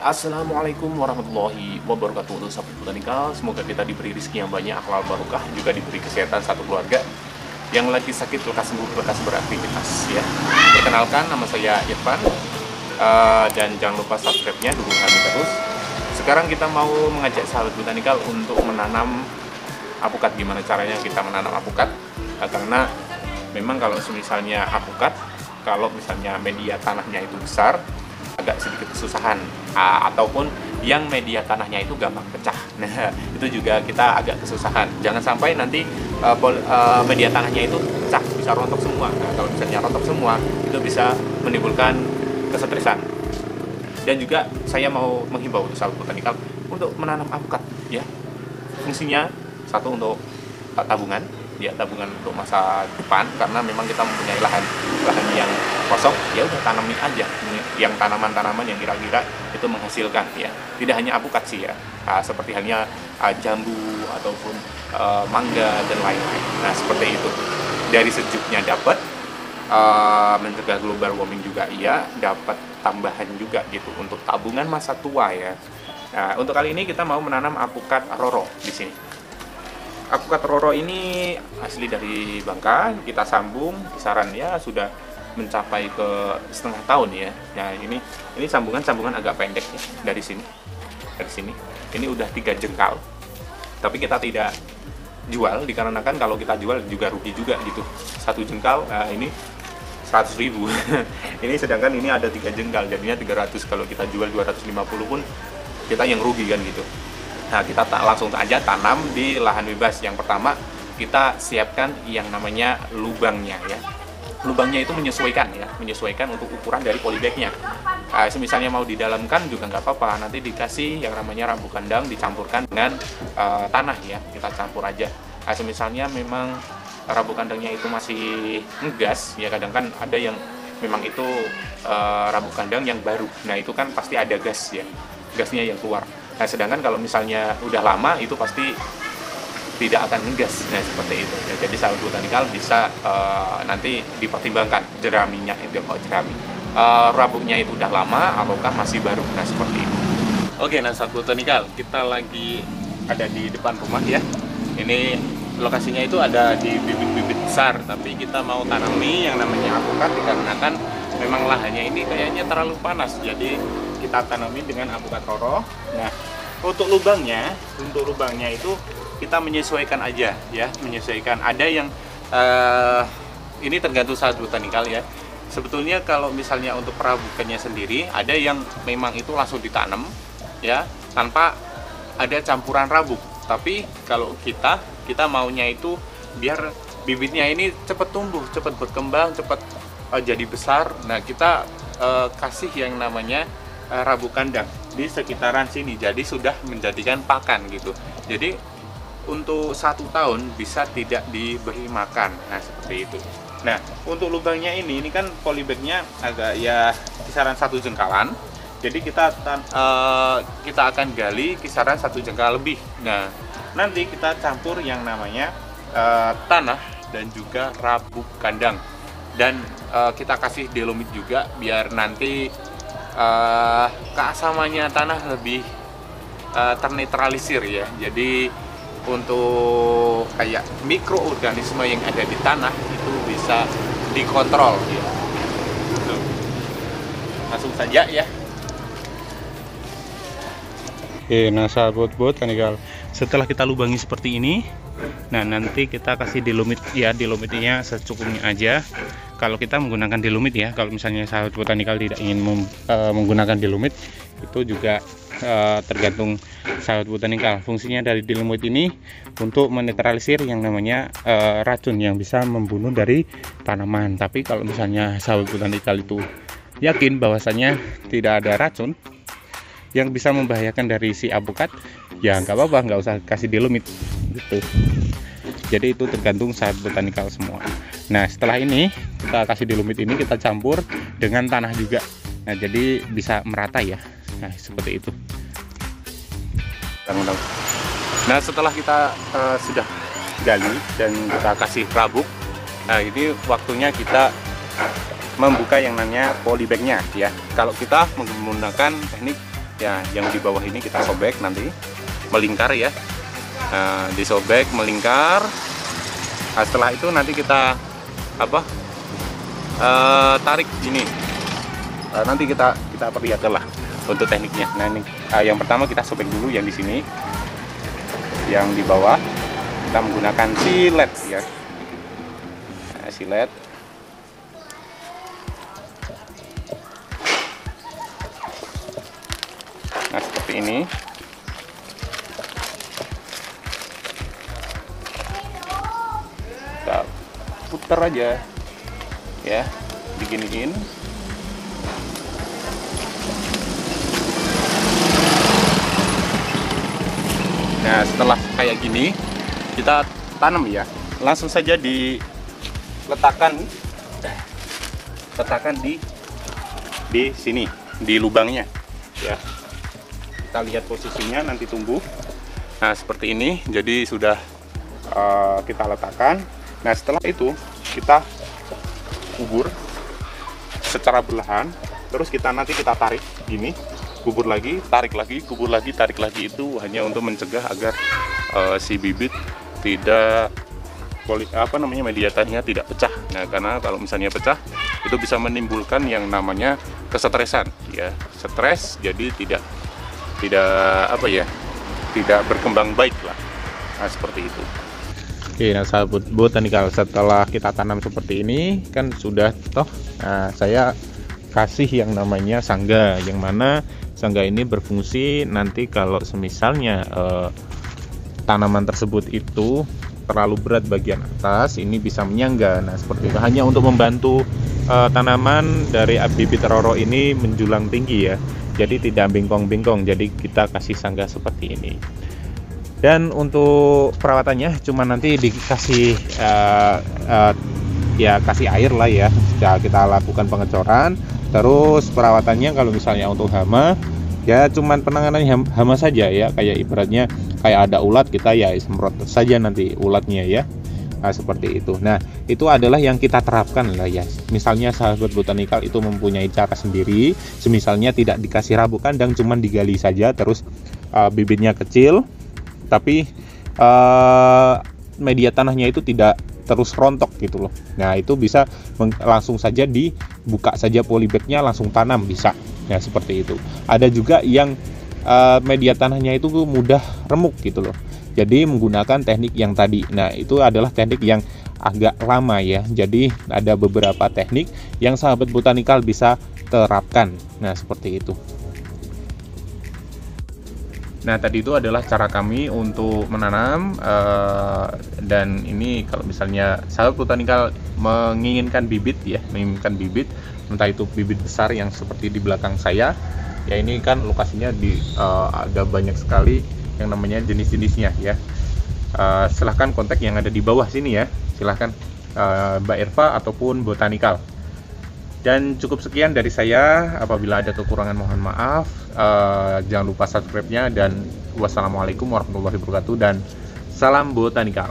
Assalamualaikum warahmatullahi wabarakatuh untuk sahabat botanikal. Semoga kita diberi rezeki yang banyak, akhlak barokah, juga diberi kesehatan satu keluarga. Yang lagi sakit lekas sembuh, lekas beraktivitas ya. Perkenalkan, nama saya Irfan. Dan jangan lupa subscribe-nya, dukung kami terus. Sekarang kita mau mengajak sahabat botanikal untuk menanam apukat. Gimana caranya kita menanam apukat? Karena memang kalau misalnya apukat, kalau misalnya media tanahnya itu besar, agak sedikit kesusahan, ataupun yang media tanahnya itu gampang pecah. Nah, itu juga kita agak kesusahan. Jangan sampai nanti media tanahnya itu pecah, bisa rontok semua. Nah, kalau misalnya rontok semua, itu bisa menimbulkan kesetresan. Dan juga saya mau menghimbau untuk sahabat botanikal untuk menanam apukat, ya. Fungsinya satu untuk tabungan, ya, tabungan untuk masa depan, karena memang kita mempunyai lahan yang kosong, ya udah tanami aja yang tanaman-tanaman yang kira-kira itu menghasilkan, ya. Tidak hanya apukat sih ya, seperti halnya jambu ataupun mangga dan lain-lain. Nah, seperti itu. Dari sejuknya dapat, mencegah global warming juga iya, dapat tambahan juga gitu untuk tabungan masa tua ya. Nah, untuk kali ini kita mau menanam apukat roro di sini. Apukat roro ini asli dari Bangka, kita sambung kisaran ya sudah mencapai ke setengah tahun ya. Nah, ini sambungan agak pendek ya dari sini. Ini udah 3 jengkal. Tapi kita tidak jual dikarenakan kalau kita jual juga rugi juga gitu. 1 jengkal ini 100.000. Ini sedangkan ini ada 3 jengkal jadinya 300. Kalau kita jual 250 pun kita yang rugi kan gitu. Nah, kita langsung aja tanam di lahan bebas. Yang pertama, kita siapkan yang namanya lubangnya ya. Lubangnya itu menyesuaikan untuk ukuran dari polybagnya. Misalnya mau didalamkan juga nggak apa-apa, nanti dikasih yang namanya rambu kandang dicampurkan dengan tanah ya, kita campur aja. Misalnya memang rambu kandangnya itu masih ngegas, ya kadang kan ada yang memang itu rambu kandang yang baru, nah itu kan pasti ada gas ya, gasnya yang keluar. Nah, sedangkan kalau misalnya udah lama itu pasti tidak akan ngegas. Nah, seperti itu. Ya, jadi sahabat botanikal bisa nanti dipertimbangkan jeraminya itu, rabuknya itu udah lama ataukah masih baru. Nah, seperti itu. Oke, nah sahabat botanikal, kita lagi ada di depan rumah ya. Ini lokasinya itu ada di bibit-bibit besar, tapi kita mau tanami yang namanya apukat dikarenakan memang lahannya ini kayaknya terlalu panas. Jadi kita tanami dengan apukat roro. Nah, untuk lubangnya itu kita menyesuaikan aja ya, menyesuaikan. Ada yang ini tergantung sahabat botanikal ya. Sebetulnya kalau misalnya untuk perabukannya sendiri ada yang memang itu langsung ditanam ya tanpa ada campuran rabuk. Tapi kalau kita maunya itu biar bibitnya ini cepat tumbuh, cepat berkembang, cepat jadi besar. Nah, kita kasih yang namanya rabuk kandang di sekitaran sini, jadi sudah menjadikan pakan gitu. Jadi untuk 1 tahun bisa tidak diberi makan. Nah, seperti itu. Nah, untuk lubangnya ini kan polybagnya agak ya kisaran 1 jengkalan. Jadi kita akan gali kisaran 1 jengkal lebih. Nah, nanti kita campur yang namanya tanah dan juga rabuk kandang. Dan kita kasih dolomit juga biar nanti keasamannya tanah lebih ternetralisir ya. Jadi untuk kayak mikroorganisme yang ada di tanah itu bisa dikontrol ya. Langsung saja ya. Oke, nah sahabat botanikal, setelah kita lubangi seperti ini, nah nanti kita kasih dolomit ya, dolomitnya secukupnya aja. Kalau kita menggunakan dolomit ya, kalau misalnya sahabat botanikal tidak ingin menggunakan dolomit, itu juga tergantung sahabat botanikal. Fungsinya dari dolomit ini untuk menetralisir yang namanya racun yang bisa membunuh dari tanaman. Tapi kalau misalnya sahabat botanikal itu yakin bahwasanya tidak ada racun yang bisa membahayakan dari si apukat, ya nggak apa-apa, nggak usah kasih dolomit gitu. Jadi itu tergantung sahabat botanikal semua. Nah, setelah ini kita kasih dolomit ini, kita campur dengan tanah juga. Nah, jadi bisa merata ya. Nah, seperti itu. Nah, setelah kita sudah gali dan kita kasih rabuk, nah ini waktunya kita membuka yang namanya polybagnya ya. Kalau kita menggunakan teknik Ya, yang di bawah ini kita sobek nanti melingkar ya. Disobek melingkar. Nah, setelah itu nanti kita tarik ini. Nanti kita perlihatkan lah untuk tekniknya. Nah, ini yang pertama kita sobek dulu yang di sini. Yang di bawah kita menggunakan silet ya. Nah, silet. Nah, seperti ini. Kita putar aja ya, diginiin. Nah, setelah kayak gini kita tanam ya, langsung saja diletakkan di sini, di lubangnya ya. Kita lihat posisinya nanti tumbuh. Nah, seperti ini. Jadi sudah kita letakkan. Nah, setelah itu kita kubur secara berlahan. Terus nanti kita tarik gini, kubur lagi, tarik lagi, kubur lagi, tarik lagi. Itu hanya untuk mencegah agar si bibit tidak media tanahnya tidak pecah. Nah, karena kalau misalnya pecah itu bisa menimbulkan yang namanya kesetresan ya. Stres, jadi tidak berkembang baik lah. Nah, seperti itu. Oke, nah sahabat botanikal, setelah kita tanam seperti ini kan sudah saya kasih yang namanya sangga, yang mana sangga ini berfungsi nanti kalau semisalnya tanaman tersebut itu terlalu berat bagian atas, ini bisa menyangga. Nah, seperti itu, hanya untuk membantu tanaman dari bibit roro ini menjulang tinggi ya. Jadi tidak bengkong-bengkong, jadi kita kasih sangga seperti ini. Dan untuk perawatannya cuma nanti dikasih kasih air lah ya. Kita lakukan pengecoran. Terus perawatannya kalau misalnya untuk hama ya cuman penanganan hama saja ya, kayak ibaratnya kayak ada ulat, kita ya semprot saja nanti ulatnya ya. Nah, seperti itu. Nah, itu adalah yang kita terapkan lah ya. Misalnya sahabat botanikal itu mempunyai cara sendiri, semisalnya tidak dikasih rabuk kandang, cuman digali saja, terus bibitnya kecil, tapi media tanahnya itu tidak terus rontok gitu loh. Nah, itu bisa langsung saja dibuka saja polybagnya, langsung tanam bisa. Nah, seperti itu. Ada juga yang media tanahnya itu mudah remuk gitu loh. Jadi menggunakan teknik yang tadi. Nah, itu adalah teknik yang agak lama ya. Jadi ada beberapa teknik yang sahabat botanikal bisa terapkan. Nah, seperti itu. Nah, tadi itu adalah cara kami untuk menanam, dan ini kalau misalnya sahabat botanikal menginginkan bibit ya, entah itu bibit besar yang seperti di belakang saya. Ya, ini kan lokasinya ada banyak sekali yang namanya jenis-jenisnya ya. Silahkan kontak yang ada di bawah sini ya. Silahkan Mbak Erva ataupun botanikal. Dan cukup sekian dari saya. Apabila ada kekurangan mohon maaf. Jangan lupa subscribe-nya, dan wassalamualaikum warahmatullahi wabarakatuh, dan salam botanikal.